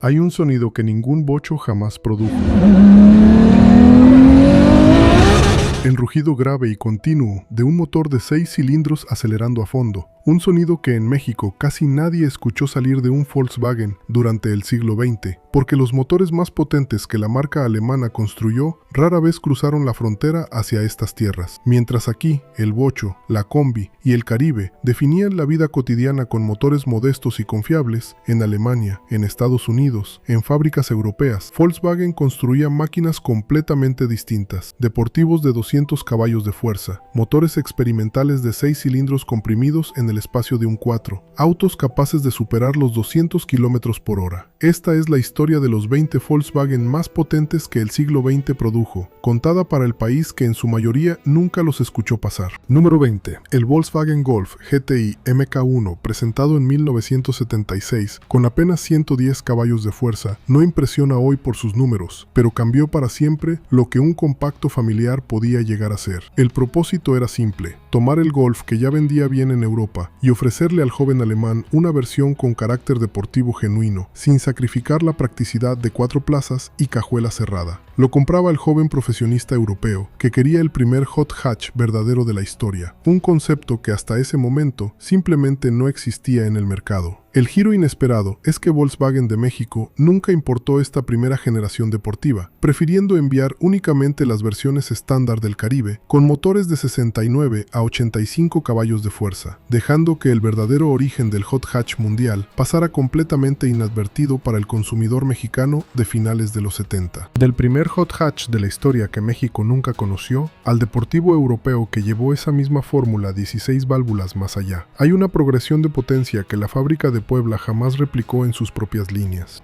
Hay un sonido que ningún bocho jamás produjo. El rugido grave y continuo de un motor de 6 cilindros acelerando a fondo. Un sonido que en México casi nadie escuchó salir de un Volkswagen durante el siglo XX, porque los motores más potentes que la marca alemana construyó rara vez cruzaron la frontera hacia estas tierras. Mientras aquí, el bocho, la combi y el Caribe definían la vida cotidiana con motores modestos y confiables, en Alemania, en Estados Unidos, en fábricas europeas, Volkswagen construía máquinas completamente distintas, deportivos de 200 caballos de fuerza, motores experimentales de 6 cilindros comprimidos en el espacio de un 4, autos capaces de superar los 200 km por hora. Esta es la historia de los 20 Volkswagen más potentes que el siglo XX produjo, contada para el país que en su mayoría nunca los escuchó pasar. Número 20. El Volkswagen Golf GTI MK1, presentado en 1976, con apenas 110 caballos de fuerza, no impresiona hoy por sus números, pero cambió para siempre lo que un compacto familiar podía llegar a ser. El propósito era simple: tomar el Golf que ya vendía bien en Europa y ofrecerle al joven alemán una versión con carácter deportivo genuino, sin sacrificar la practicidad de 4 plazas y cajuela cerrada. Lo compraba el joven profesionista europeo, que quería el primer hot hatch verdadero de la historia, un concepto que hasta ese momento simplemente no existía en el mercado. El giro inesperado es que Volkswagen de México nunca importó esta primera generación deportiva, prefiriendo enviar únicamente las versiones estándar del Caribe, con motores de 69 a 85 caballos de fuerza, dejando que el verdadero origen del hot hatch mundial pasara completamente inadvertido para el consumidor mexicano de finales de los 70. Del primer hot hatch de la historia que México nunca conoció, al deportivo europeo que llevó esa misma fórmula 16 válvulas más allá, hay una progresión de potencia que la fábrica de Puebla jamás replicó en sus propias líneas.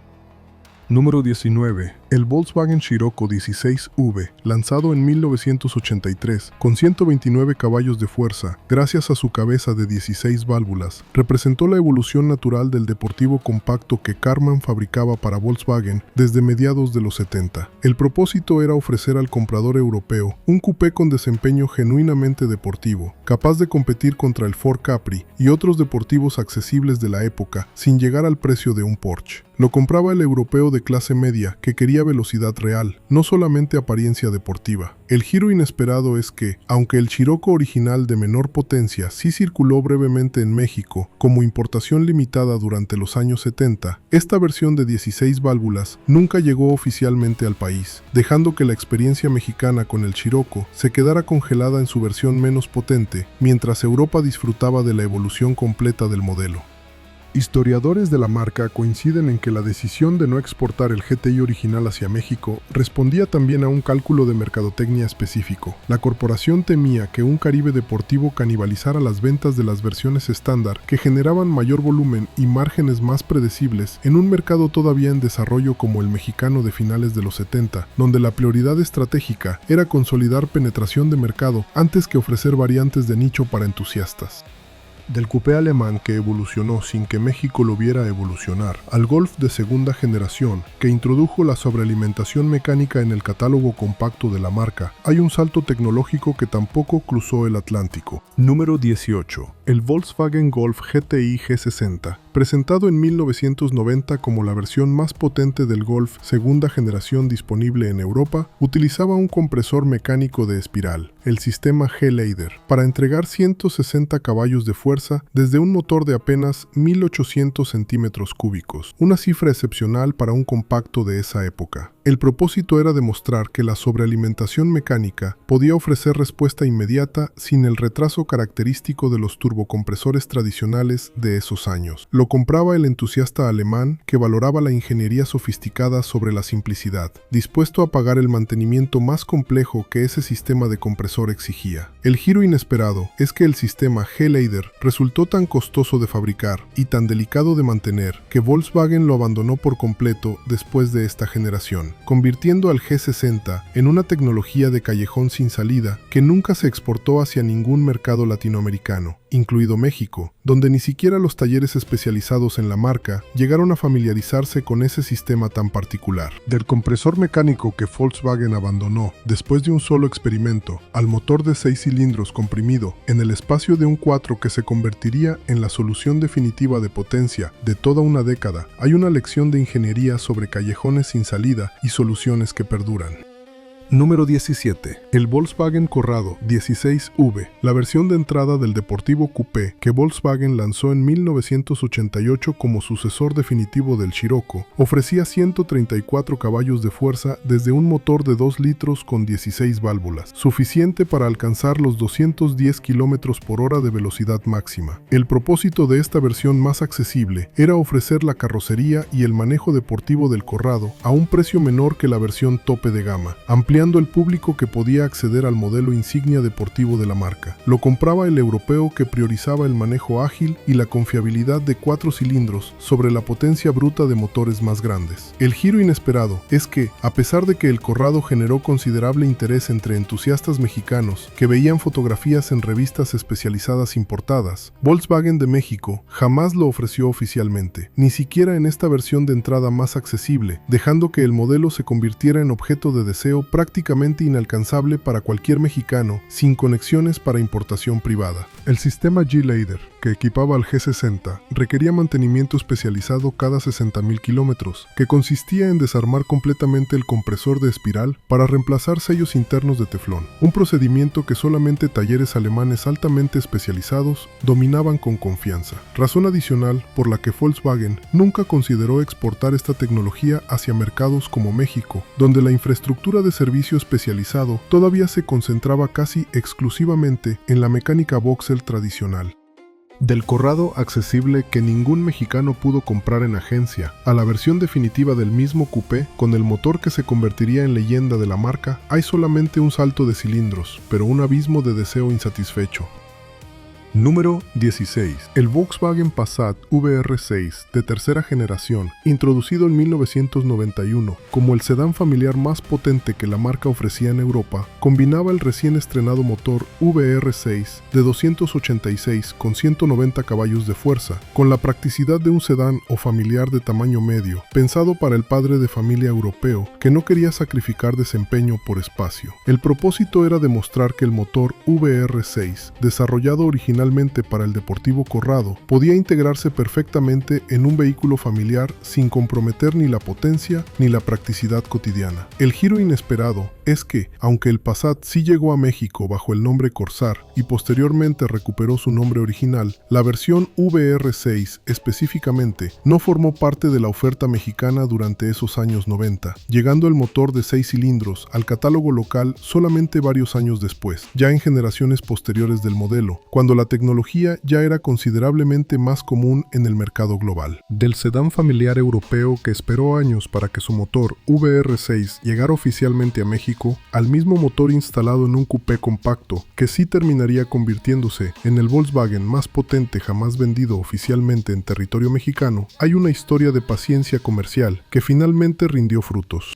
Número 19. El Volkswagen Scirocco 16V, lanzado en 1983, con 129 caballos de fuerza, gracias a su cabeza de 16 válvulas, representó la evolución natural del deportivo compacto que Karmann fabricaba para Volkswagen desde mediados de los 70. El propósito era ofrecer al comprador europeo un coupé con desempeño genuinamente deportivo, capaz de competir contra el Ford Capri y otros deportivos accesibles de la época, sin llegar al precio de un Porsche. Lo compraba el europeo de clase media que quería velocidad real, no solamente apariencia deportiva. El giro inesperado es que, aunque el Scirocco original de menor potencia sí circuló brevemente en México como importación limitada durante los años 70, esta versión de 16 válvulas nunca llegó oficialmente al país, dejando que la experiencia mexicana con el Scirocco se quedara congelada en su versión menos potente, mientras Europa disfrutaba de la evolución completa del modelo. Historiadores de la marca coinciden en que la decisión de no exportar el GTI original hacia México respondía también a un cálculo de mercadotecnia específico. La corporación temía que un Caribe deportivo canibalizara las ventas de las versiones estándar, que generaban mayor volumen y márgenes más predecibles en un mercado todavía en desarrollo como el mexicano de finales de los 70, donde la prioridad estratégica era consolidar penetración de mercado antes que ofrecer variantes de nicho para entusiastas. Del coupé alemán que evolucionó sin que México lo viera evolucionar, al Golf de segunda generación, que introdujo la sobrealimentación mecánica en el catálogo compacto de la marca, hay un salto tecnológico que tampoco cruzó el Atlántico. Número 18. El Volkswagen Golf GTI G60, presentado en 1990 como la versión más potente del Golf segunda generación disponible en Europa, utilizaba un compresor mecánico de espiral, el sistema G-Leader, para entregar 160 caballos de fuerza desde un motor de apenas 1800 centímetros cúbicos, una cifra excepcional para un compacto de esa época. El propósito era demostrar que la sobrealimentación mecánica podía ofrecer respuesta inmediata sin el retraso característico de los turbocompresores tradicionales de esos años. Lo compraba el entusiasta alemán que valoraba la ingeniería sofisticada sobre la simplicidad, dispuesto a pagar el mantenimiento más complejo que ese sistema de compresor exigía. El giro inesperado es que el sistema G-Leader resultó tan costoso de fabricar y tan delicado de mantener que Volkswagen lo abandonó por completo después de esta generación, convirtiendo al G60 en una tecnología de callejón sin salida que nunca se exportó hacia ningún mercado latinoamericano. incluido México, donde ni siquiera los talleres especializados en la marca llegaron a familiarizarse con ese sistema tan particular. Del compresor mecánico que Volkswagen abandonó después de un solo experimento al motor de 6 cilindros comprimido en el espacio de un 4 que se convertiría en la solución definitiva de potencia de toda una década, hay una lección de ingeniería sobre callejones sin salida y soluciones que perduran. Número 17. El Volkswagen Corrado 16V, la versión de entrada del deportivo coupé que Volkswagen lanzó en 1988 como sucesor definitivo del Scirocco, ofrecía 134 caballos de fuerza desde un motor de 2 litros con 16 válvulas, suficiente para alcanzar los 210 km/h de velocidad máxima. El propósito de esta versión más accesible era ofrecer la carrocería y el manejo deportivo del Corrado a un precio menor que la versión tope de gama, ampliando el público que podía acceder al modelo insignia deportivo de la marca. Lo compraba el europeo que priorizaba el manejo ágil y la confiabilidad de 4 cilindros sobre la potencia bruta de motores más grandes. El giro inesperado es que, a pesar de que el Corrado generó considerable interés entre entusiastas mexicanos que veían fotografías en revistas especializadas importadas, Volkswagen de México jamás lo ofreció oficialmente, ni siquiera en esta versión de entrada más accesible, dejando que el modelo se convirtiera en objeto de deseo prácticamente inalcanzable para cualquier mexicano sin conexiones para importación privada. El sistema G-Lader, que equipaba al G60, requería mantenimiento especializado cada 60.000 kilómetros, que consistía en desarmar completamente el compresor de espiral para reemplazar sellos internos de teflón, un procedimiento que solamente talleres alemanes altamente especializados dominaban con confianza, razón adicional por la que Volkswagen nunca consideró exportar esta tecnología hacia mercados como México, donde la infraestructura de servicio especializado todavía se concentraba casi exclusivamente en la mecánica boxer tradicional. Del Corrado accesible que ningún mexicano pudo comprar en agencia, a la versión definitiva del mismo coupé con el motor que se convertiría en leyenda de la marca, hay solamente un salto de cilindros, pero un abismo de deseo insatisfecho. Número 16. El Volkswagen Passat VR6 de tercera generación, introducido en 1991 como el sedán familiar más potente que la marca ofrecía en Europa, combinaba el recién estrenado motor VR6 de 286 con 190 caballos de fuerza, con la practicidad de un sedán o familiar de tamaño medio, pensado para el padre de familia europeo que no quería sacrificar desempeño por espacio. El propósito era demostrar que el motor VR6, desarrollado originalmente para el deportivo Corrado, podía integrarse perfectamente en un vehículo familiar sin comprometer ni la potencia ni la practicidad cotidiana. El giro inesperado es que, aunque el Passat sí llegó a México bajo el nombre Corsair y posteriormente recuperó su nombre original, la versión VR6 específicamente no formó parte de la oferta mexicana durante esos años 90, llegando el motor de 6 cilindros al catálogo local solamente varios años después, ya en generaciones posteriores del modelo, cuando la tecnología ya era considerablemente más común en el mercado global. Del sedán familiar europeo que esperó años para que su motor VR6 llegara oficialmente a México, al mismo motor instalado en un coupé compacto que sí terminaría convirtiéndose en el Volkswagen más potente jamás vendido oficialmente en territorio mexicano, hay una historia de paciencia comercial que finalmente rindió frutos.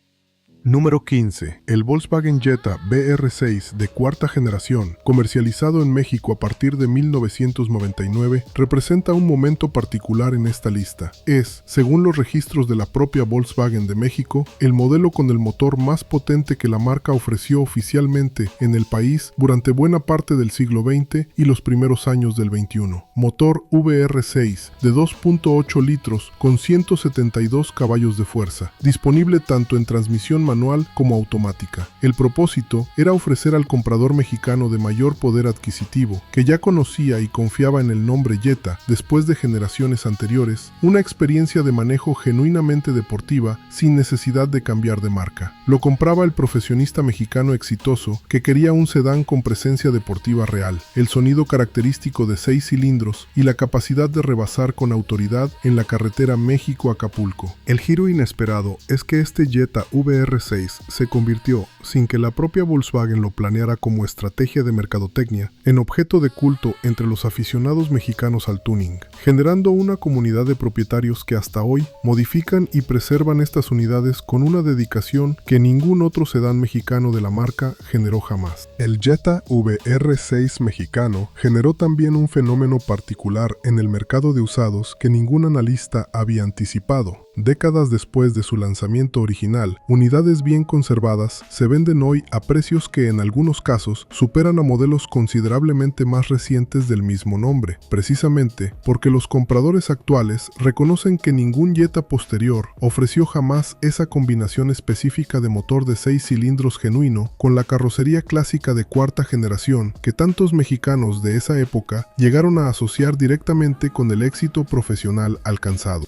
Número 15. El Volkswagen Jetta BR6 de cuarta generación, comercializado en México a partir de 1999, representa un momento particular en esta lista. Es, según los registros de la propia Volkswagen de México, el modelo con el motor más potente que la marca ofreció oficialmente en el país durante buena parte del siglo XX y los primeros años del XXI. Motor VR6 de 2.8 litros con 172 caballos de fuerza, disponible tanto en transmisión manual como automática. El propósito era ofrecer al comprador mexicano de mayor poder adquisitivo, que ya conocía y confiaba en el nombre Jetta después de generaciones anteriores, una experiencia de manejo genuinamente deportiva sin necesidad de cambiar de marca. Lo compraba el profesionista mexicano exitoso que quería un sedán con presencia deportiva real, el sonido característico de 6 cilindros y la capacidad de rebasar con autoridad en la carretera México-Acapulco. El giro inesperado es que este Jetta VR6 VR6 se convirtió, sin que la propia Volkswagen lo planeara como estrategia de mercadotecnia, en objeto de culto entre los aficionados mexicanos al tuning, generando una comunidad de propietarios que hasta hoy modifican y preservan estas unidades con una dedicación que ningún otro sedán mexicano de la marca generó jamás. El Jetta VR6 mexicano generó también un fenómeno particular en el mercado de usados que ningún analista había anticipado. Décadas después de su lanzamiento original, unidades bien conservadas se venden hoy a precios que en algunos casos superan a modelos considerablemente más recientes del mismo nombre, precisamente porque los compradores actuales reconocen que ningún Jetta posterior ofreció jamás esa combinación específica de motor de 6 cilindros genuino con la carrocería clásica de cuarta generación que tantos mexicanos de esa época llegaron a asociar directamente con el éxito profesional alcanzado.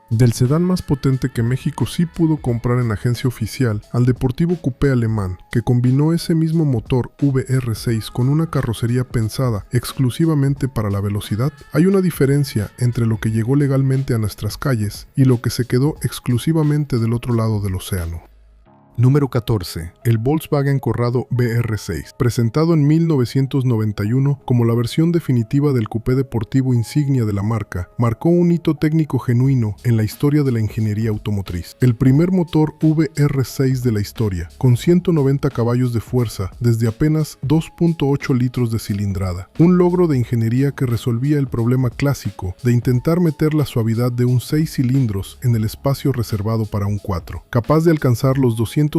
Del sedán más potente que México sí pudo comprar en agencia oficial al deportivo coupé alemán, que combinó ese mismo motor VR6 con una carrocería pensada exclusivamente para la velocidad, hay una diferencia entre lo que llegó legalmente a nuestras calles y lo que se quedó exclusivamente del otro lado del océano. Número 14. El Volkswagen Corrado VR6, presentado en 1991 como la versión definitiva del coupé deportivo insignia de la marca, marcó un hito técnico genuino en la historia de la ingeniería automotriz. El primer motor VR6 de la historia, con 190 caballos de fuerza desde apenas 2.8 litros de cilindrada. Un logro de ingeniería que resolvía el problema clásico de intentar meter la suavidad de un 6 cilindros en el espacio reservado para un 4, capaz de alcanzar los 235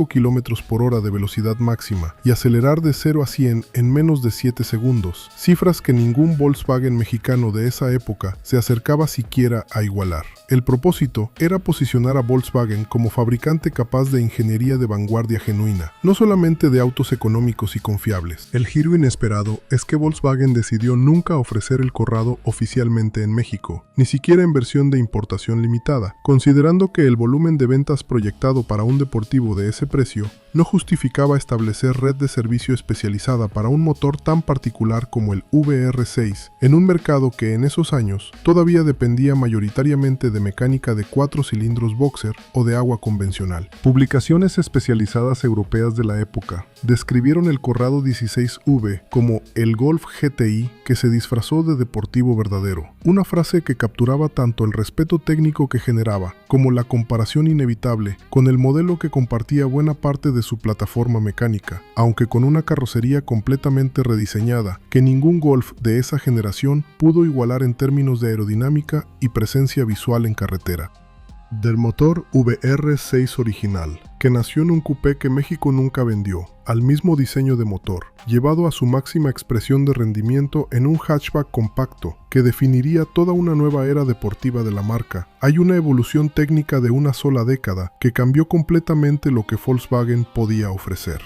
km por hora de velocidad máxima y acelerar de 0 a 100 en menos de 7 segundos, cifras que ningún Volkswagen mexicano de esa época se acercaba siquiera a igualar. El propósito era posicionar a Volkswagen como fabricante capaz de ingeniería de vanguardia genuina, no solamente de autos económicos y confiables. El giro inesperado es que Volkswagen decidió nunca ofrecer el Corrado oficialmente en México, ni siquiera en versión de importación limitada, considerando que el volumen de ventas proyectado para un deportivo de ese precio no justificaba establecer red de servicio especializada para un motor tan particular como el VR6, en un mercado que en esos años todavía dependía mayoritariamente de mecánica de 4 cilindros boxer o de agua convencional. Publicaciones especializadas europeas de la época describieron el Corrado 16V como el Golf GTI que se disfrazó de deportivo verdadero, una frase que capturaba tanto el respeto técnico que generaba como la comparación inevitable con el modelo que compartía buena parte de su plataforma mecánica, aunque con una carrocería completamente rediseñada que ningún Golf de esa generación pudo igualar en términos de aerodinámica y presencia visual en carretera. Del motor VR6 original, que nació en un coupé que México nunca vendió, al mismo diseño de motor, llevado a su máxima expresión de rendimiento en un hatchback compacto que definiría toda una nueva era deportiva de la marca, hay una evolución técnica de una sola década que cambió completamente lo que Volkswagen podía ofrecer.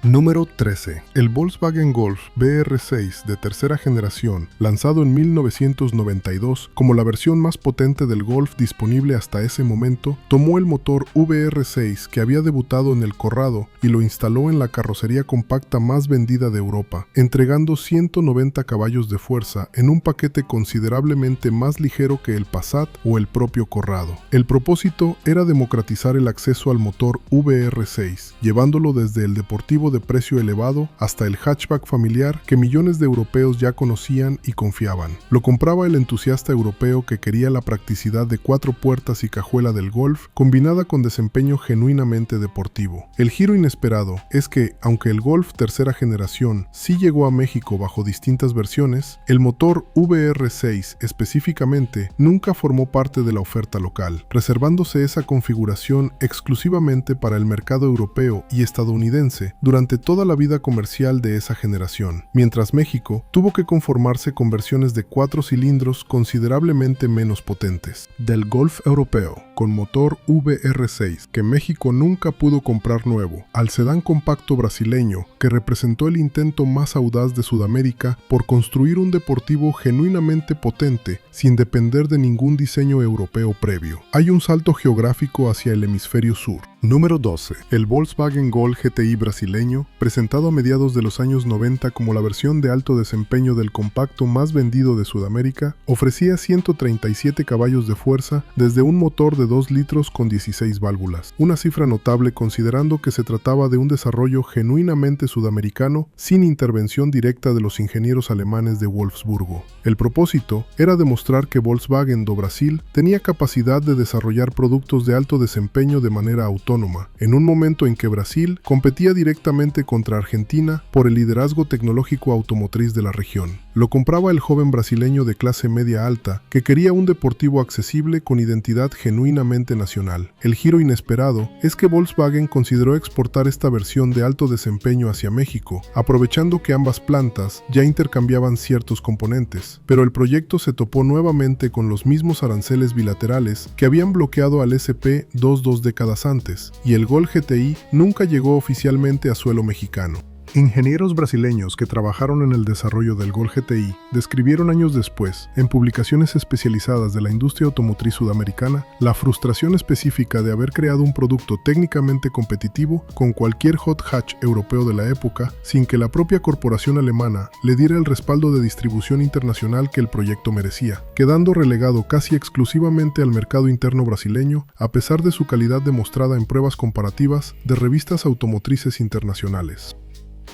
Número 13. El Volkswagen Golf VR6 de tercera generación, lanzado en 1992 como la versión más potente del Golf disponible hasta ese momento, tomó el motor VR6 que había debutado en el Corrado y lo instaló en la carrocería compacta más vendida de Europa, entregando 190 caballos de fuerza en un paquete considerablemente más ligero que el Passat o el propio Corrado. El propósito era democratizar el acceso al motor VR6, llevándolo desde el deportivo de precio elevado hasta el hatchback familiar que millones de europeos ya conocían y confiaban. Lo compraba el entusiasta europeo que quería la practicidad de 4 puertas y cajuela del Golf combinada con desempeño genuinamente deportivo. El giro inesperado es que, aunque el Golf tercera generación sí llegó a México bajo distintas versiones, el motor VR6 específicamente nunca formó parte de la oferta local, reservándose esa configuración exclusivamente para el mercado europeo y estadounidense durante toda la vida comercial de esa generación, mientras México tuvo que conformarse con versiones de 4 cilindros considerablemente menos potentes. Del Golf europeo, con motor VR6, que México nunca pudo comprar nuevo, al sedán compacto brasileño, que representó el intento más audaz de Sudamérica por construir un deportivo genuinamente potente, sin depender de ningún diseño europeo previo. Hay un salto geográfico hacia el hemisferio sur. Número 12. El Volkswagen Gol GTI brasileño, presentado a mediados de los años 90 como la versión de alto desempeño del compacto más vendido de Sudamérica, ofrecía 137 caballos de fuerza desde un motor de 2 litros con 16 válvulas, una cifra notable considerando que se trataba de un desarrollo genuinamente sudamericano sin intervención directa de los ingenieros alemanes de Wolfsburgo. El propósito era demostrar que Volkswagen do Brasil tenía capacidad de desarrollar productos de alto desempeño de manera autónoma, en un momento en que Brasil competía directamente contra Argentina por el liderazgo tecnológico automotriz de la región. Lo compraba el joven brasileño de clase media alta, que quería un deportivo accesible con identidad genuinamente nacional. El giro inesperado es que Volkswagen consideró exportar esta versión de alto desempeño hacia México, aprovechando que ambas plantas ya intercambiaban ciertos componentes, pero el proyecto se topó nuevamente con los mismos aranceles bilaterales que habían bloqueado al SP2 2 décadas antes, y el Gol GTI nunca llegó oficialmente a suelo mexicano. Ingenieros brasileños que trabajaron en el desarrollo del Gol GTI describieron años después, en publicaciones especializadas de la industria automotriz sudamericana, la frustración específica de haber creado un producto técnicamente competitivo con cualquier hot hatch europeo de la época, sin que la propia corporación alemana le diera el respaldo de distribución internacional que el proyecto merecía, quedando relegado casi exclusivamente al mercado interno brasileño, a pesar de su calidad demostrada en pruebas comparativas de revistas automotrices internacionales.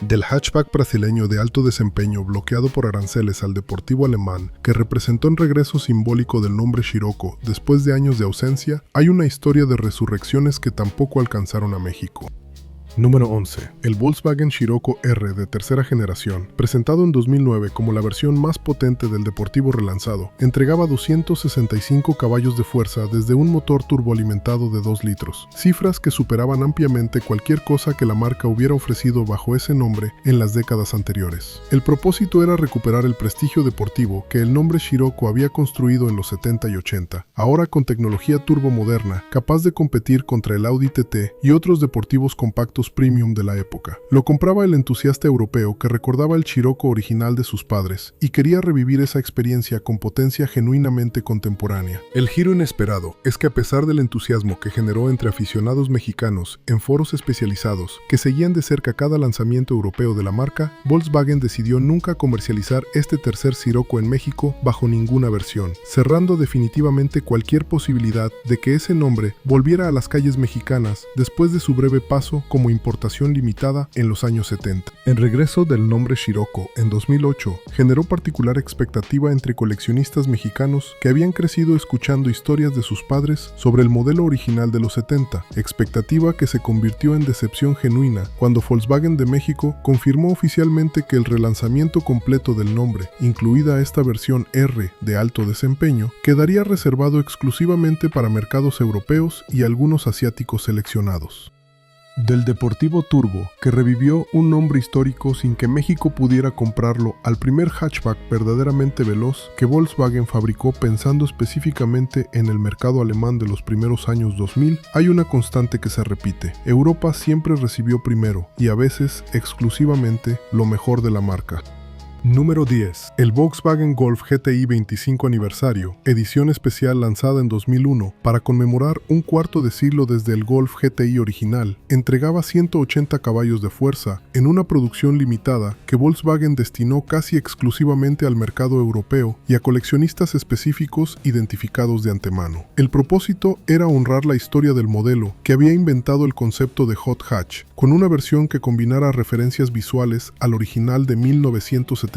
Del hatchback brasileño de alto desempeño bloqueado por aranceles al deportivo alemán, que representó un regreso simbólico del nombre Scirocco después de años de ausencia, hay una historia de resurrecciones que tampoco alcanzaron a México. Número 11. El Volkswagen Scirocco R de tercera generación, presentado en 2009 como la versión más potente del deportivo relanzado, entregaba 265 caballos de fuerza desde un motor turboalimentado de 2 litros, cifras que superaban ampliamente cualquier cosa que la marca hubiera ofrecido bajo ese nombre en las décadas anteriores. El propósito era recuperar el prestigio deportivo que el nombre Scirocco había construido en los 70 y 80, ahora con tecnología turbo moderna, capaz de competir contra el Audi TT y otros deportivos compactos premium de la época. Lo compraba el entusiasta europeo que recordaba el Scirocco original de sus padres y quería revivir esa experiencia con potencia genuinamente contemporánea. El giro inesperado es que a pesar del entusiasmo que generó entre aficionados mexicanos en foros especializados que seguían de cerca cada lanzamiento europeo de la marca, Volkswagen decidió nunca comercializar este tercer Scirocco en México bajo ninguna versión, cerrando definitivamente cualquier posibilidad de que ese nombre volviera a las calles mexicanas después de su breve paso como importación limitada en los años 70. El regreso del nombre Scirocco en 2008 generó particular expectativa entre coleccionistas mexicanos que habían crecido escuchando historias de sus padres sobre el modelo original de los 70, expectativa que se convirtió en decepción genuina cuando Volkswagen de México confirmó oficialmente que el relanzamiento completo del nombre, incluida esta versión R de alto desempeño, quedaría reservado exclusivamente para mercados europeos y algunos asiáticos seleccionados. Del deportivo turbo, que revivió un nombre histórico sin que México pudiera comprarlo, al primer hatchback verdaderamente veloz que Volkswagen fabricó pensando específicamente en el mercado alemán de los primeros años 2000, hay una constante que se repite. Europa siempre recibió primero, y a veces exclusivamente, lo mejor de la marca. Número 10. El Volkswagen Golf GTI 25 aniversario, edición especial lanzada en 2001 para conmemorar un cuarto de siglo desde el Golf GTI original, entregaba 180 caballos de fuerza en una producción limitada que Volkswagen destinó casi exclusivamente al mercado europeo y a coleccionistas específicos identificados de antemano. El propósito era honrar la historia del modelo que había inventado el concepto de hot hatch, con una versión que combinara referencias visuales al original de 1976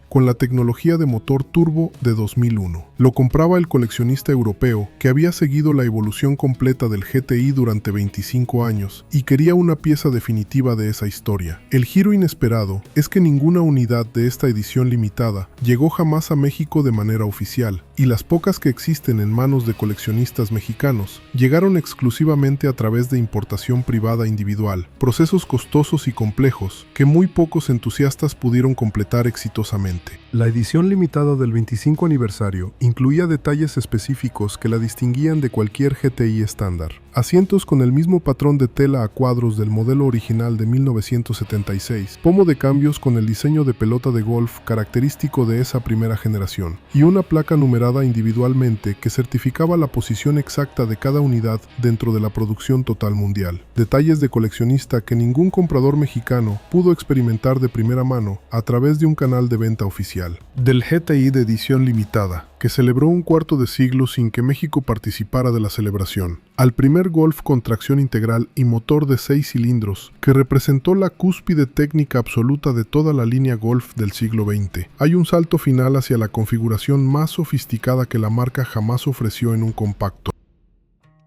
con la tecnología de motor turbo de 2001. Lo compraba el coleccionista europeo que había seguido la evolución completa del GTI durante 25 años y quería una pieza definitiva de esa historia. El giro inesperado es que ninguna unidad de esta edición limitada llegó jamás a México de manera oficial, y las pocas que existen en manos de coleccionistas mexicanos llegaron exclusivamente a través de importación privada individual, procesos costosos y complejos que muy pocos entusiastas pudieron completar exitosamente. La edición limitada del 25 aniversario incluía detalles específicos que la distinguían de cualquier GTI estándar. asientos con el mismo patrón de tela a cuadros del modelo original de 1976, pomo de cambios con el diseño de pelota de golf característico de esa primera generación, y una placa numerada individualmente que certificaba la posición exacta de cada unidad dentro de la producción total mundial. Detalles de coleccionista que ningún comprador mexicano pudo experimentar de primera mano a través de un canal de venta oficial. Del GTI de edición limitada, que celebró un cuarto de siglo sin que México participara de la celebración, al primer Golf con tracción integral y motor de 6 cilindros, que representó la cúspide técnica absoluta de toda la línea Golf del siglo XX. Hay un salto final hacia la configuración más sofisticada que la marca jamás ofreció en un compacto.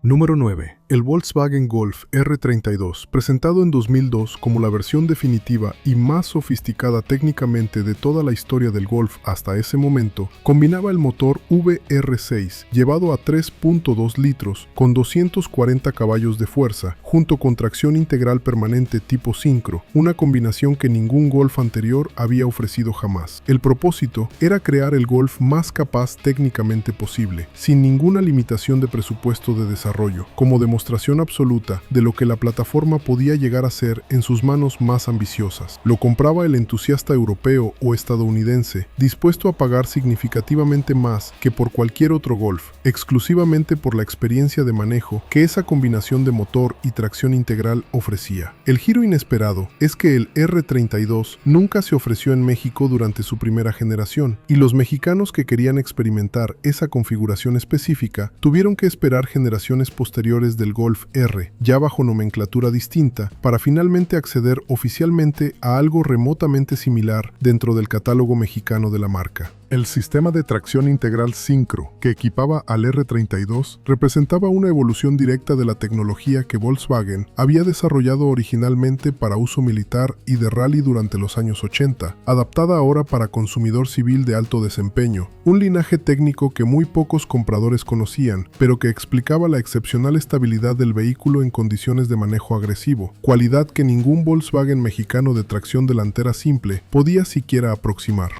Número 9. El Volkswagen Golf R32, presentado en 2002 como la versión definitiva y más sofisticada técnicamente de toda la historia del Golf hasta ese momento, combinaba el motor VR6, llevado a 3.2 litros, con 240 caballos de fuerza, junto con tracción integral permanente tipo Syncro, una combinación que ningún Golf anterior había ofrecido jamás. El propósito era crear el Golf más capaz técnicamente posible, sin ninguna limitación de presupuesto de desarrollo, como demostración absoluta de lo que la plataforma podía llegar a ser en sus manos más ambiciosas. Lo compraba el entusiasta europeo o estadounidense, dispuesto a pagar significativamente más que por cualquier otro Golf, exclusivamente por la experiencia de manejo que esa combinación de motor y tracción integral ofrecía. El giro inesperado es que el R32 nunca se ofreció en México durante su primera generación, y los mexicanos que querían experimentar esa configuración específica tuvieron que esperar generaciones posteriores del Golf R, ya bajo nomenclatura distinta, para finalmente acceder oficialmente a algo remotamente similar dentro del catálogo mexicano de la marca. El sistema de tracción integral Syncro, que equipaba al R32, representaba una evolución directa de la tecnología que Volkswagen había desarrollado originalmente para uso militar y de rally durante los años 80, adaptada ahora para consumidor civil de alto desempeño, un linaje técnico que muy pocos compradores conocían, pero que explicaba la excepcional estabilidad del vehículo en condiciones de manejo agresivo, cualidad que ningún Volkswagen mexicano de tracción delantera simple podía siquiera aproximar.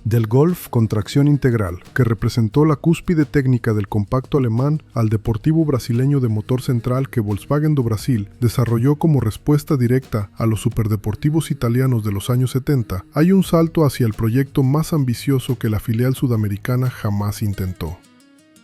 Del Golf con tracción integral, que representó la cúspide técnica del compacto alemán, al deportivo brasileño de motor central que Volkswagen do Brasil desarrolló como respuesta directa a los superdeportivos italianos de los años 70, hay un salto hacia el proyecto más ambicioso que la filial sudamericana jamás intentó.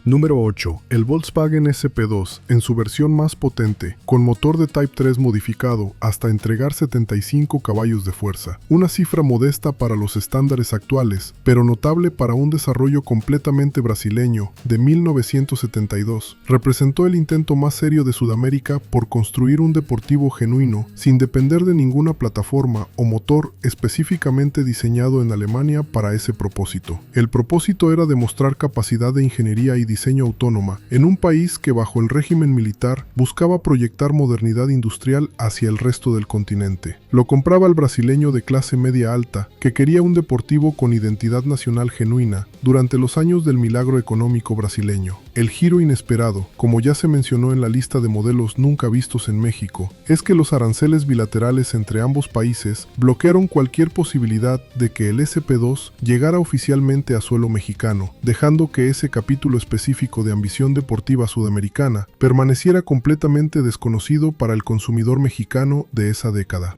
Número 8. El Volkswagen SP2, en su versión más potente, con motor de Type 3 modificado hasta entregar 75 caballos de fuerza. Una cifra modesta para los estándares actuales, pero notable para un desarrollo completamente brasileño de 1972. Representó el intento más serio de Sudamérica por construir un deportivo genuino, sin depender de ninguna plataforma o motor específicamente diseñado en Alemania para ese propósito. El propósito era demostrar capacidad de ingeniería y diseño autónoma en un país que bajo el régimen militar buscaba proyectar modernidad industrial hacia el resto del continente. Lo compraba el brasileño de clase media alta, que quería un deportivo con identidad nacional genuina durante los años del milagro económico brasileño. El giro inesperado, como ya se mencionó en la lista de modelos nunca vistos en México, es que los aranceles bilaterales entre ambos países bloquearon cualquier posibilidad de que el SP2 llegara oficialmente a suelo mexicano, dejando que ese capítulo específico de ambición deportiva sudamericana permaneciera completamente desconocido para el consumidor mexicano de esa década.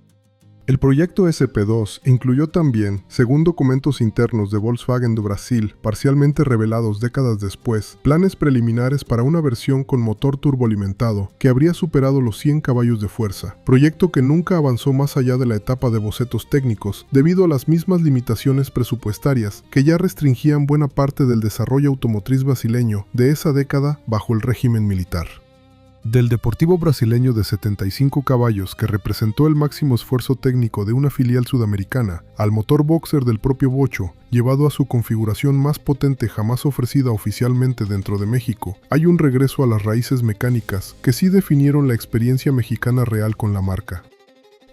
El proyecto SP2 incluyó también, según documentos internos de Volkswagen do Brasil, parcialmente revelados décadas después, planes preliminares para una versión con motor turboalimentado que habría superado los 100 caballos de fuerza, proyecto que nunca avanzó más allá de la etapa de bocetos técnicos debido a las mismas limitaciones presupuestarias que ya restringían buena parte del desarrollo automotriz brasileño de esa década bajo el régimen militar. Del deportivo brasileño de 75 caballos que representó el máximo esfuerzo técnico de una filial sudamericana, al motor boxer del propio Bocho, llevado a su configuración más potente jamás ofrecida oficialmente dentro de México, hay un regreso a las raíces mecánicas que sí definieron la experiencia mexicana real con la marca.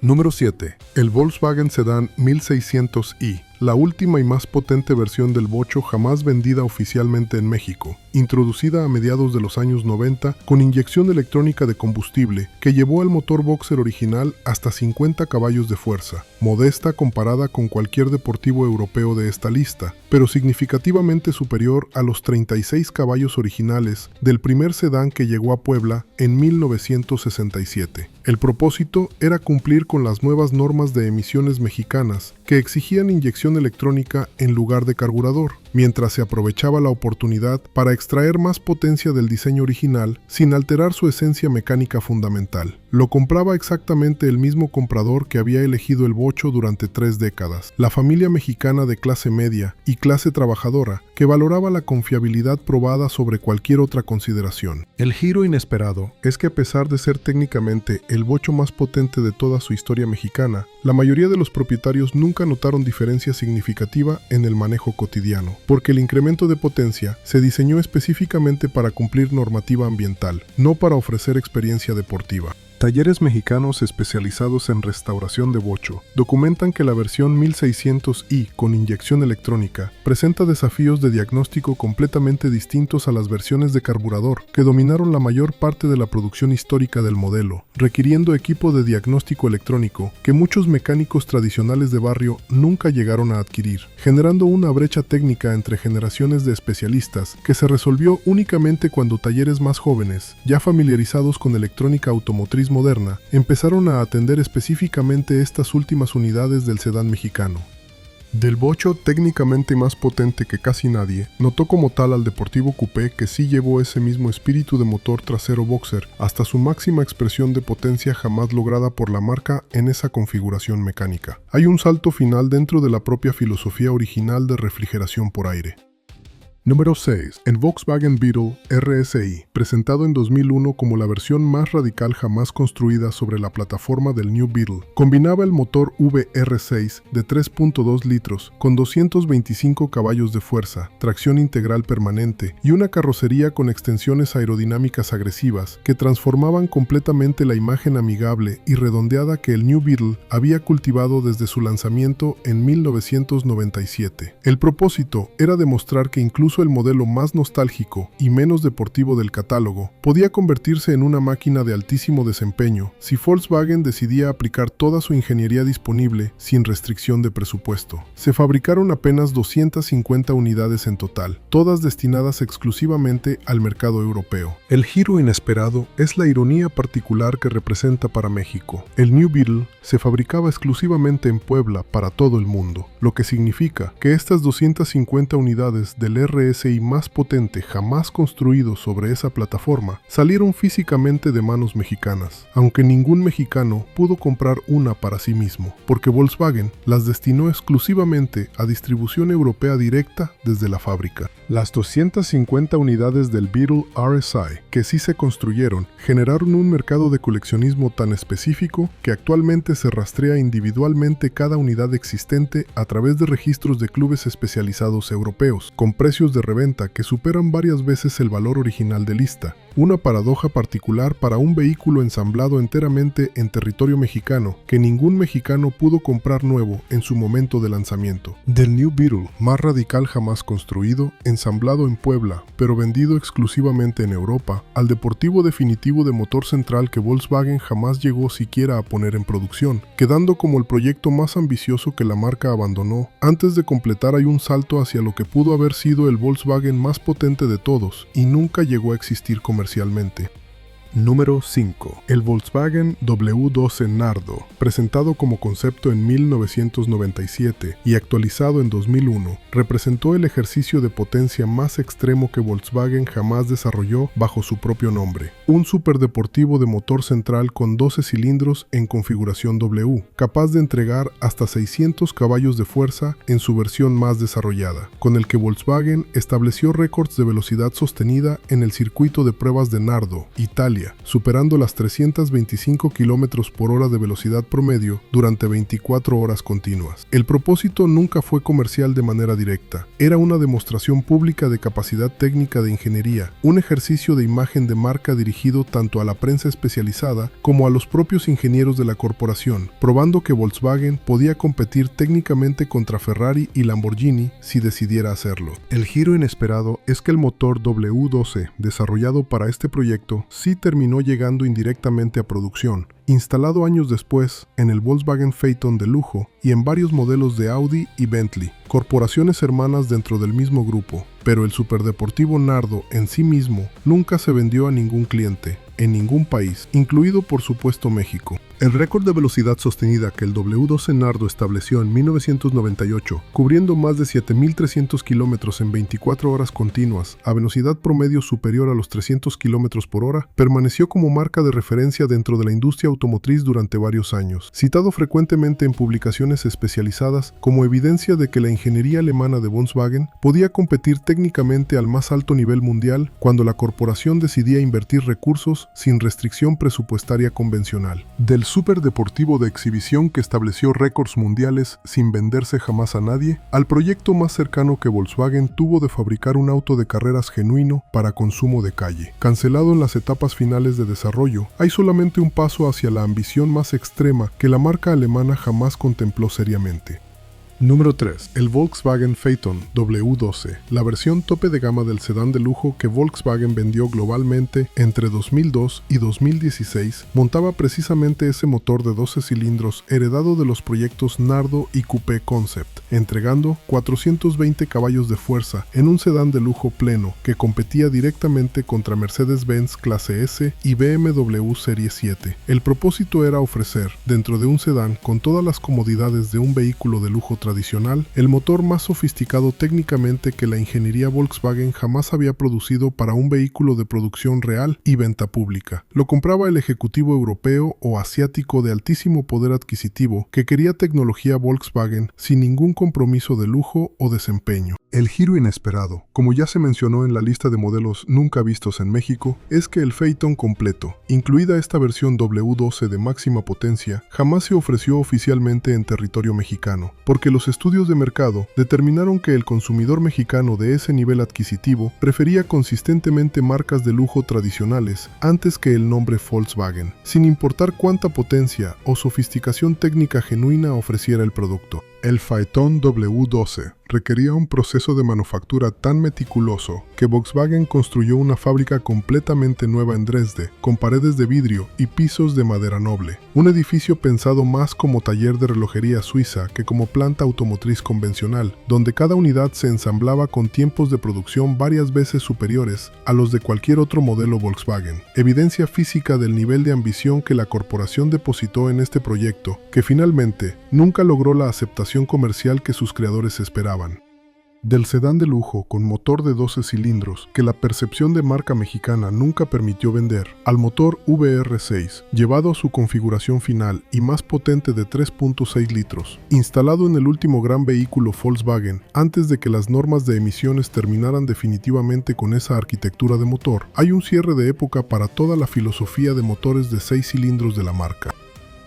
Número 7. El Volkswagen Sedán 1600i. la última y más potente versión del bocho jamás vendida oficialmente en México, introducida a mediados de los años 90 con inyección electrónica de combustible que llevó al motor boxer original hasta 50 caballos de fuerza, modesta comparada con cualquier deportivo europeo de esta lista, pero significativamente superior a los 36 caballos originales del primer sedán que llegó a Puebla en 1967. El propósito era cumplir con las nuevas normas de emisiones mexicanas que exigían inyección electrónica en lugar de carburador, mientras se aprovechaba la oportunidad para extraer más potencia del diseño original sin alterar su esencia mecánica fundamental. Lo compraba exactamente el mismo comprador que había elegido el bocho durante 3 décadas, la familia mexicana de clase media y clase trabajadora, que valoraba la confiabilidad probada sobre cualquier otra consideración. El giro inesperado es que, a pesar de ser técnicamente el bocho más potente de toda su historia mexicana, la mayoría de los propietarios nunca notaron diferencia significativa en el manejo cotidiano, porque el incremento de potencia se diseñó específicamente para cumplir normativa ambiental, no para ofrecer experiencia deportiva. Talleres mexicanos especializados en restauración de bocho documentan que la versión 1600i con inyección electrónica presenta desafíos de diagnóstico completamente distintos a las versiones de carburador que dominaron la mayor parte de la producción histórica del modelo, requiriendo equipo de diagnóstico electrónico que muchos mecánicos tradicionales de barrio nunca llegaron a adquirir, generando una brecha técnica entre generaciones de especialistas que se resolvió únicamente cuando talleres más jóvenes, ya familiarizados con electrónica automotriz moderna, empezaron a atender específicamente estas últimas unidades del sedán mexicano. Del bocho técnicamente más potente que casi nadie, notó como tal al Deportivo Coupé, que sí llevó ese mismo espíritu de motor trasero boxer hasta su máxima expresión de potencia jamás lograda por la marca en esa configuración mecánica. Hay un salto final dentro de la propia filosofía original de refrigeración por aire. Número 6. El Volkswagen Beetle RSI, presentado en 2001 como la versión más radical jamás construida sobre la plataforma del New Beetle, combinaba el motor VR6 de 3.2 litros con 225 caballos de fuerza, tracción integral permanente y una carrocería con extensiones aerodinámicas agresivas que transformaban completamente la imagen amigable y redondeada que el New Beetle había cultivado desde su lanzamiento en 1997. El propósito era demostrar que incluso el modelo más nostálgico y menos deportivo del catálogo podía convertirse en una máquina de altísimo desempeño si Volkswagen decidía aplicar toda su ingeniería disponible sin restricción de presupuesto. Se fabricaron apenas 250 unidades en total, todas destinadas exclusivamente al mercado europeo. El giro inesperado es la ironía particular que representa para México. El New Beetle se fabricaba exclusivamente en Puebla para todo el mundo, lo que significa que estas 250 unidades del RSI más potente jamás construido sobre esa plataforma salieron físicamente de manos mexicanas, aunque ningún mexicano pudo comprar una para sí mismo, porque Volkswagen las destinó exclusivamente a distribución europea directa desde la fábrica. Las 250 unidades del Beetle RSI que sí se construyeron generaron un mercado de coleccionismo tan específico que actualmente se rastrea individualmente cada unidad existente a través de registros de clubes especializados europeos, con precios de reventa que superan varias veces el valor original de lista. Una paradoja particular para un vehículo ensamblado enteramente en territorio mexicano que ningún mexicano pudo comprar nuevo en su momento de lanzamiento. Del New Beetle más radical jamás construido, ensamblado en Puebla, pero vendido exclusivamente en Europa, al deportivo definitivo de motor central que Volkswagen jamás llegó siquiera a poner en producción, quedando como el proyecto más ambicioso que la marca abandonó. Antes de completar hay un salto hacia lo que pudo haber sido el Volkswagen más potente de todos y nunca llegó a existir comercialmente. Número 5. El Volkswagen W12 Nardo, presentado como concepto en 1997 y actualizado en 2001, representó el ejercicio de potencia más extremo que Volkswagen jamás desarrolló bajo su propio nombre. Un superdeportivo de motor central con 12 cilindros en configuración W, capaz de entregar hasta 600 caballos de fuerza en su versión más desarrollada, con el que Volkswagen estableció récords de velocidad sostenida en el circuito de pruebas de Nardo, Italia, historia, superando las 325 km por hora de velocidad promedio durante 24 horas continuas. El propósito nunca fue comercial de manera directa. Era una demostración pública de capacidad técnica de ingeniería, un ejercicio de imagen de marca dirigido tanto a la prensa especializada como a los propios ingenieros de la corporación, probando que Volkswagen podía competir técnicamente contra Ferrari y Lamborghini si decidiera hacerlo. El giro inesperado es que el motor W12 desarrollado para este proyecto sí terminó llegando indirectamente a producción, instalado años después en el Volkswagen Phaeton de lujo y en varios modelos de Audi y Bentley, corporaciones hermanas dentro del mismo grupo. Pero el superdeportivo Nardo en sí mismo nunca se vendió a ningún cliente, en ningún país, incluido por supuesto México. El récord de velocidad sostenida que el W12 Nardo estableció en 1998, cubriendo más de 7.300 kilómetros en 24 horas continuas, a velocidad promedio superior a los 300 kilómetros por hora, permaneció como marca de referencia dentro de la industria automotriz durante varios años, citado frecuentemente en publicaciones especializadas como evidencia de que la ingeniería alemana de Volkswagen podía competir técnicamente al más alto nivel mundial cuando la corporación decidía invertir recursos sin restricción presupuestaria convencional. Del superdeportivo de exhibición que estableció récords mundiales sin venderse jamás a nadie, al proyecto más cercano que Volkswagen tuvo de fabricar un auto de carreras genuino para consumo de calle. Cancelado en las etapas finales de desarrollo, hay solamente un paso hacia la ambición más extrema que la marca alemana jamás contempló seriamente. Número 3. El Volkswagen Phaeton W12, la versión tope de gama del sedán de lujo que Volkswagen vendió globalmente entre 2002 y 2016, montaba precisamente ese motor de 12 cilindros heredado de los proyectos Nardo y Coupé Concept, entregando 420 caballos de fuerza en un sedán de lujo pleno que competía directamente contra Mercedes-Benz Clase S y BMW Serie 7. El propósito era ofrecer, dentro de un sedán con todas las comodidades de un vehículo de lujo tradicional, el motor más sofisticado técnicamente que la ingeniería Volkswagen jamás había producido para un vehículo de producción real y venta pública. Lo compraba el ejecutivo europeo o asiático de altísimo poder adquisitivo que quería tecnología Volkswagen sin ningún compromiso de lujo o desempeño. El giro inesperado, como ya se mencionó en la lista de modelos nunca vistos en México, es que el Phaeton completo, incluida esta versión W12 de máxima potencia, jamás se ofreció oficialmente en territorio mexicano, porque los estudios de mercado determinaron que el consumidor mexicano de ese nivel adquisitivo prefería consistentemente marcas de lujo tradicionales antes que el nombre Volkswagen, sin importar cuánta potencia o sofisticación técnica genuina ofreciera el producto. El Phaeton W12 requería un proceso de manufactura tan meticuloso que Volkswagen construyó una fábrica completamente nueva en Dresde, con paredes de vidrio y pisos de madera noble. Un edificio pensado más como taller de relojería suiza que como planta automotriz convencional, donde cada unidad se ensamblaba con tiempos de producción varias veces superiores a los de cualquier otro modelo Volkswagen. Evidencia física del nivel de ambición que la corporación depositó en este proyecto, que finalmente nunca logró la aceptación comercial que sus creadores esperaban. Del sedán de lujo con motor de 12 cilindros que la percepción de marca mexicana nunca permitió vender, al motor VR6, llevado a su configuración final y más potente de 3.6 litros, instalado en el último gran vehículo Volkswagen antes de que las normas de emisiones terminaran definitivamente con esa arquitectura de motor, hay un cierre de época para toda la filosofía de motores de 6 cilindros de la marca.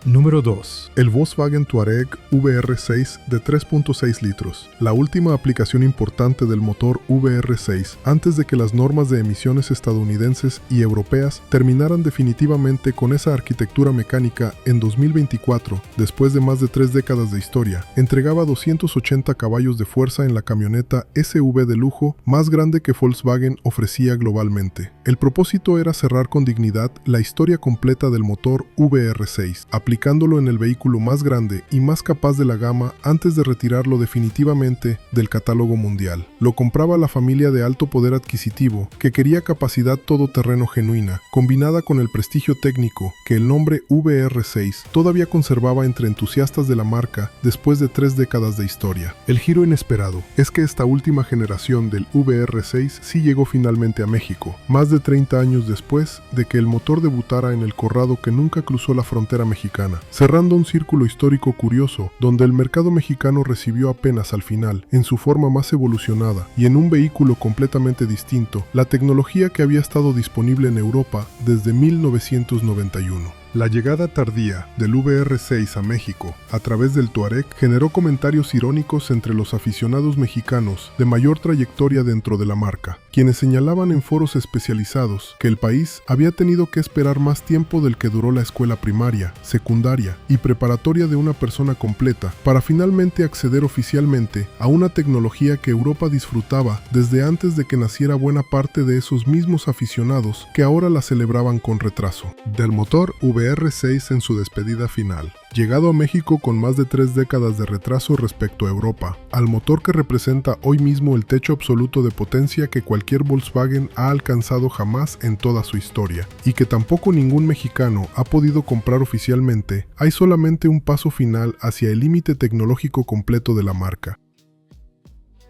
Número 2. El Volkswagen Touareg VR6 de 3.6 litros, la última aplicación importante del motor VR6 antes de que las normas de emisiones estadounidenses y europeas terminaran definitivamente con esa arquitectura mecánica en 2024, después de más de 3 décadas de historia. Entregaba 280 caballos de fuerza en la camioneta SUV de lujo más grande que Volkswagen ofrecía globalmente. El propósito era cerrar con dignidad la historia completa del motor VR6, aplicándolo en el vehículo más grande y más capaz de la gama antes de retirarlo definitivamente del catálogo mundial. Lo compraba la familia de alto poder adquisitivo que quería capacidad todoterreno genuina, combinada con el prestigio técnico que el nombre VR6 todavía conservaba entre entusiastas de la marca después de 3 décadas de historia. El giro inesperado es que esta última generación del VR6 sí llegó finalmente a México, más de 30 años después de que el motor debutara en el corrado que nunca cruzó la frontera mexicana. mexicana, cerrando un círculo histórico curioso donde el mercado mexicano recibió apenas al final, en su forma más evolucionada y en un vehículo completamente distinto, la tecnología que había estado disponible en Europa desde 1991. La llegada tardía del VR6 a México a través del Touareg generó comentarios irónicos entre los aficionados mexicanos de mayor trayectoria dentro de la marca, quienes señalaban en foros especializados que el país había tenido que esperar más tiempo del que duró la escuela primaria, secundaria y preparatoria de una persona completa para finalmente acceder oficialmente a una tecnología que Europa disfrutaba desde antes de que naciera buena parte de esos mismos aficionados que ahora la celebraban con retraso. Del motor VR6 en su despedida final, llegado a México con más de 3 décadas de retraso respecto a Europa, al motor que representa hoy mismo el techo absoluto de potencia que cualquier Volkswagen ha alcanzado jamás en toda su historia, y que tampoco ningún mexicano ha podido comprar oficialmente, hay solamente un paso final hacia el límite tecnológico completo de la marca.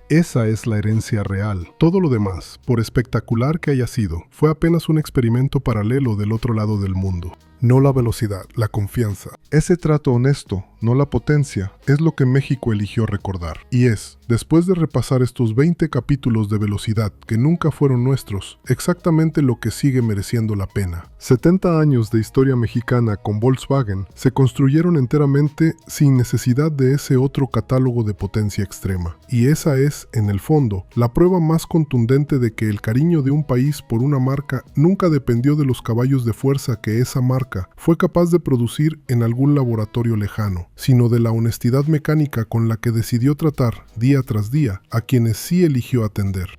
Esa es la herencia real. Todo lo demás, por espectacular que haya sido, fue apenas un experimento paralelo del otro lado del mundo. No la velocidad, la confianza. Ese trato honesto, no la potencia, es lo que México eligió recordar. Y es, después de repasar estos 20 capítulos de velocidad que nunca fueron nuestros, exactamente lo que sigue mereciendo la pena. 70 años de historia mexicana con Volkswagen se construyeron enteramente sin necesidad de ese otro catálogo de potencia extrema. Y esa es, en el fondo, la prueba más contundente de que el cariño de un país por una marca nunca dependió de los caballos de fuerza que esa marca fue capaz de producir en algún laboratorio lejano, sino de la honestidad mecánica con la que decidió tratar, día tras día, a quienes sí eligió atender.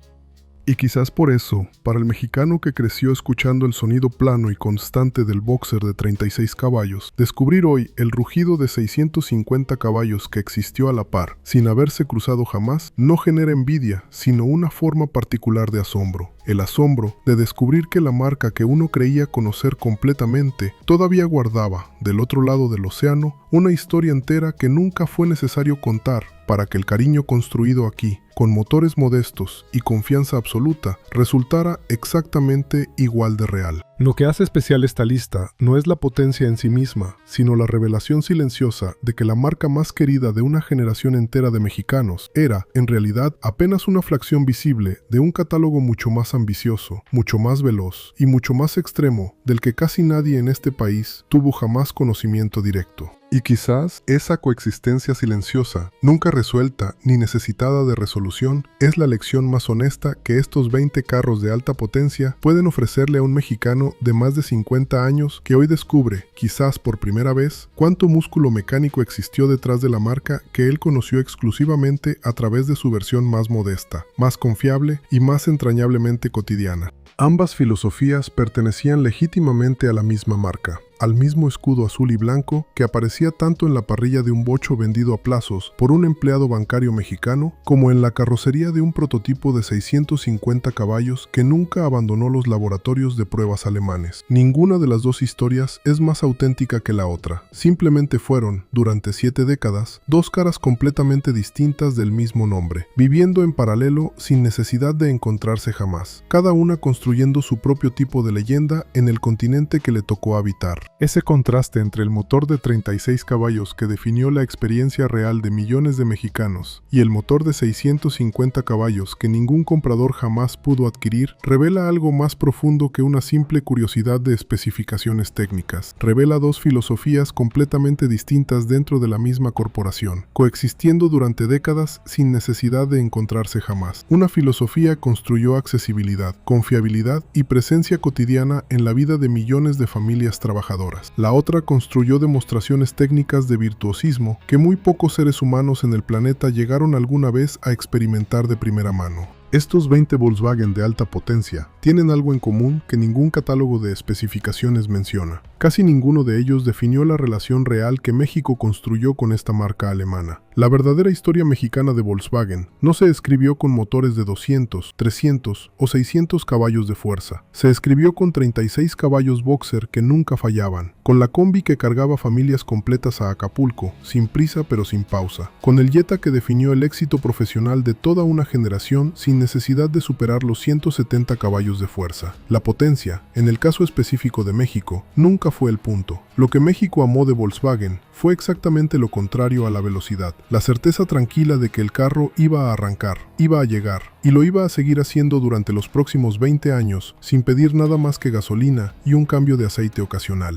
Y quizás por eso, para el mexicano que creció escuchando el sonido plano y constante del Boxer de 36 caballos, descubrir hoy el rugido de 650 caballos que existió a la par, sin haberse cruzado jamás, no genera envidia, sino una forma particular de asombro. El asombro de descubrir que la marca que uno creía conocer completamente todavía guardaba, del otro lado del océano, una historia entera que nunca fue necesario contar para que el cariño construido aquí, con motores modestos y confianza absoluta, resultara exactamente igual de real. Lo que hace especial esta lista no es la potencia en sí misma, sino la revelación silenciosa de que la marca más querida de una generación entera de mexicanos era, en realidad, apenas una fracción visible de un catálogo mucho más ambicioso, mucho más veloz y mucho más extremo del que casi nadie en este país tuvo jamás conocimiento directo. Y quizás esa coexistencia silenciosa, nunca resuelta ni necesitada de resolución, es la lección más honesta que estos 20 carros de alta potencia pueden ofrecerle a un mexicano de más de 50 años que hoy descubre, quizás por primera vez, cuánto músculo mecánico existió detrás de la marca que él conoció exclusivamente a través de su versión más modesta, más confiable y más entrañablemente cotidiana. Ambas filosofías pertenecían legítimamente a la misma marca, al mismo escudo azul y blanco que aparecía tanto en la parrilla de un bocho vendido a plazos por un empleado bancario mexicano como en la carrocería de un prototipo de 650 caballos que nunca abandonó los laboratorios de pruebas alemanes. Ninguna de las dos historias es más auténtica que la otra. Simplemente fueron, durante 7 décadas, dos caras completamente distintas del mismo nombre, viviendo en paralelo sin necesidad de encontrarse jamás, cada una construyendo su propio tipo de leyenda en el continente que le tocó habitar. Ese contraste entre el motor de 36 caballos que definió la experiencia real de millones de mexicanos y el motor de 650 caballos que ningún comprador jamás pudo adquirir revela algo más profundo que una simple curiosidad de especificaciones técnicas. Revela dos filosofías completamente distintas dentro de la misma corporación, coexistiendo durante décadas sin necesidad de encontrarse jamás. Una filosofía construyó accesibilidad, confiabilidad y presencia cotidiana en la vida de millones de familias trabajadoras. La otra construyó demostraciones técnicas de virtuosismo que muy pocos seres humanos en el planeta llegaron alguna vez a experimentar de primera mano. Estos 20 Volkswagen de alta potencia tienen algo en común que ningún catálogo de especificaciones menciona. Casi ninguno de ellos definió la relación real que México construyó con esta marca alemana. La verdadera historia mexicana de Volkswagen no se escribió con motores de 200, 300 o 600 caballos de fuerza. Se escribió con 36 caballos Boxer que nunca fallaban, con la combi que cargaba familias completas a Acapulco, sin prisa pero sin pausa, con el Jetta que definió el éxito profesional de toda una generación sin necesidad de superar los 170 caballos de fuerza. La potencia, en el caso específico de México, nunca nunca fue el punto. Lo que México amó de Volkswagen fue exactamente lo contrario a la velocidad, la certeza tranquila de que el carro iba a arrancar, iba a llegar, y lo iba a seguir haciendo durante los próximos 20 años, sin pedir nada más que gasolina y un cambio de aceite ocasional.